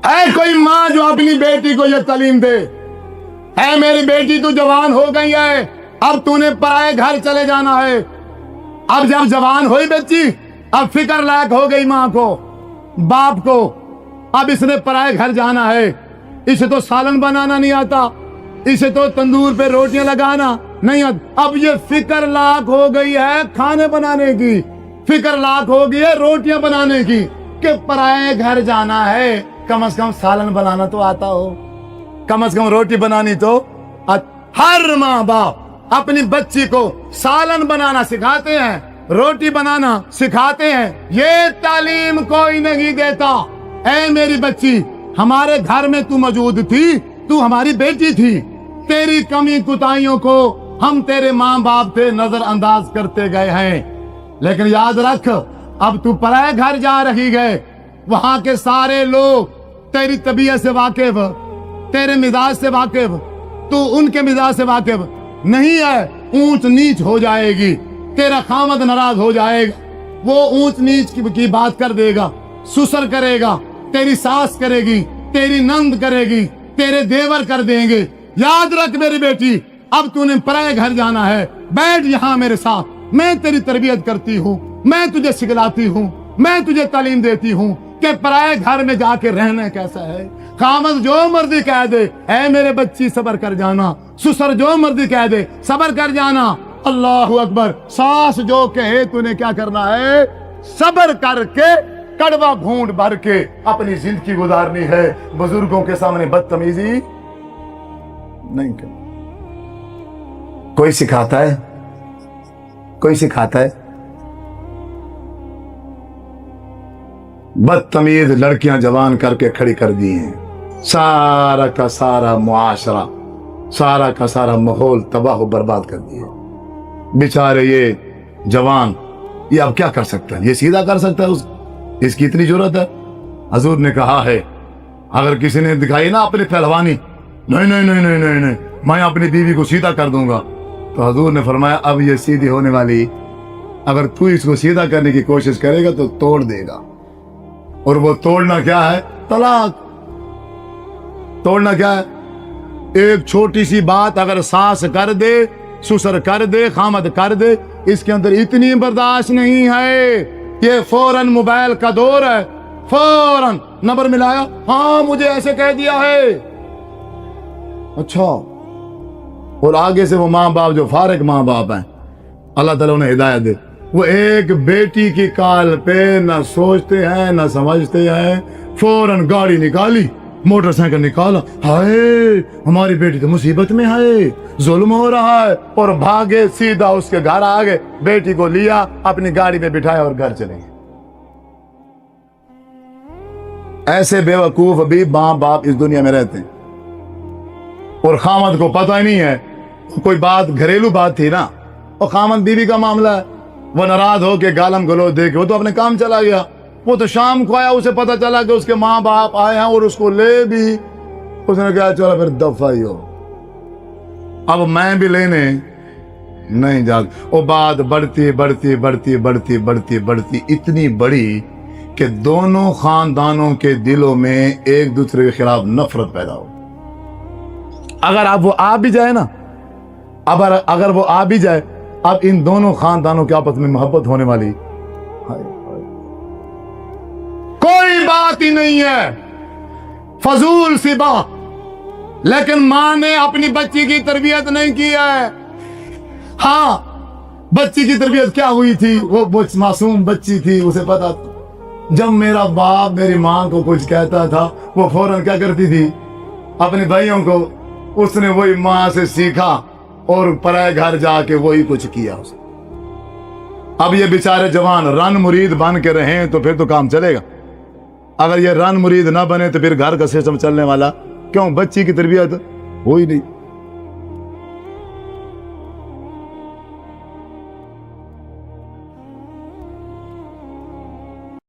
है कोई माँ जो अपनी बेटी को ये तालीम दे, है मेरी बेटी तू जवान हो गई है, अब तूने पराए घर चले जाना है। अब जब जवान हुई बच्ची, अब फिक्र लायक हो गई माँ को, बाप को, अब इसने पराए घर जाना है। इसे तो सालन बनाना नहीं आता, इसे तो तंदूर पे रोटियां लगाना नहीं आता। अब ये फिक्र लायक हो गई है खाने बनाने की, फिक्र लायक हो गई है रोटियां बनाने की, कि पराए घर जाना है, कम से कम सालन बनाना तो आता हो, कम से कम रोटी बनानी तो। हर माँ बाप अपनी बच्ची को सालन बनाना सिखाते हैं, रोटी बनाना सिखाते हैं, ये तालीम कोई नहीं देता। ऐ मेरी बच्ची, हमारे घर में तू मौजूद थी, तू हमारी बेटी थी, तेरी कमी कुताइयों को हम तेरे माँ बाप थे नजरअंदाज करते गए हैं, लेकिन याद रख अब तू पराए घर जा रही है, वहां के सारे लोग तेरी तबीयत से वाकिफ, तेरे मिजाज से वाकिफ, तू उनके मिजाज से वाकिफ नहीं है। ऊंच नीच हो जाएगी, तेरा खामद नाराज हो जाएगा, वो ऊंच नीच की बात कर देगा, सुसर करेगा, तेरी सास करेगी, तेरी नंद करेगी, तेरे देवर कर देंगे। याद रख मेरी बेटी, अब तूने पराए घर जाना है, बैठ यहाँ मेरे साथ, मैं तेरी तरबियत करती हूँ, मैं तुझे सिखलाती हूँ, मैं तुझे तालीम देती हूँ कि पराए घर में जाके रहना कैसा है। खामद जो मर्जी कह दे, ऐ मेरे बच्ची सबर कर जाना, सुसर जो मर्जी कह दे सबर कर जाना। अल्लाहु अकबर। सास जो कहे तूने क्या करना है, सबर करके कड़वा घूंट भर के अपनी जिंदगी गुजारनी है। बुजुर्गों के सामने बदतमीजी नहीं कर। कोई सिखाता है, कोई सिखाता है? बदतमीज लड़कियां जवान करके खड़ी कर दी हैं, सारा का सारा मुआशरा, सारा का सारा माहौल तबाह बर्बाद कर दिए। बेचारे ये जवान, ये अब क्या कर सकता है? ये सीधा कर सकता है? इसकी इतनी जरूरत है? हजूर ने कहा है, अगर किसी ने दिखाई ना अपनी पहलवानी, नहीं नहीं नहीं नहीं नहीं नहीं मैं अपनी बीवी को सीधा कर दूंगा, तो हजूर ने फरमाया अब ये सीधी होने वाली, अगर तू इसको सीधा करने की कोशिश करेगा तो तोड़ देगा। और वो तोड़ना क्या है? तलाक। तोड़ना क्या है? एक छोटी सी बात अगर सास कर दे, ससुर कर दे, खामद कर दे, इसके अंदर इतनी बर्दाश्त नहीं है। ये फौरन मोबाइल का दौर है, फौरन नंबर मिलाया, हाँ मुझे ऐसे कह दिया है, अच्छा। और आगे से वो माँ बाप जो फारिग माँ बाप हैं, अल्लाह ताला उन्हें हिदायत दे, वो एक बेटी की काल पे न सोचते हैं न समझते हैं, फौरन गाड़ी निकाली, मोटरसाइकिल निकाला, हाय हमारी बेटी तो मुसीबत में है, जुल्म हो रहा है, और भागे सीधा उसके घर आ गए, बेटी को लिया, अपनी गाड़ी में बिठाया और घर चले गए। ऐसे बेवकूफ भी माँ बाप इस दुनिया में रहते हैं। और खामद को पता ही नहीं है, कोई बात घरेलू बात थी ना, और खामद बीवी का मामला है, वो नाराज हो के गालम गलो दे के वो तो अपने काम चला गया। वो तो शाम को आया, उसे पता चला कि उसके माँ बाप आए हैं और उसको ले भी, उसने कहा चलो फिर दफा ही हो, अब मैं भी लेने नहीं जा। वो बात बढ़ती बढ़ती बढ़ती बढ़ती बढ़ती बढ़ती इतनी बड़ी कि दोनों खानदानों के दिलों में एक दूसरे के खिलाफ नफरत पैदा हो। अगर अब वो आ भी जाए ना, अगर वो आ भी जाए, अब इन दोनों खानदानों के आपस में मोहब्बत होने वाली कोई बात ही नहीं है, फजूल सी बात। लेकिन मां ने अपनी बच्ची की तरबियत नहीं की है। हाँ, बच्ची की तरबियत क्या हुई थी, वो मासूम बच्ची थी, उसे पता था। जब मेरा बाप मेरी मां को कुछ कहता था, वो फौरन क्या करती थी, अपने भाइयों को, उसने वही मां से सीखा और पराए घर जाके वही कुछ किया उसने। अब ये बेचारे जवान रन मुरीद बन के रहे तो फिर तो काम चलेगा। अगर ये रन मुरीद ना बने तो फिर घर का सिस्टम चलने वाला क्यों? बच्ची की तरबियत हुई नहीं।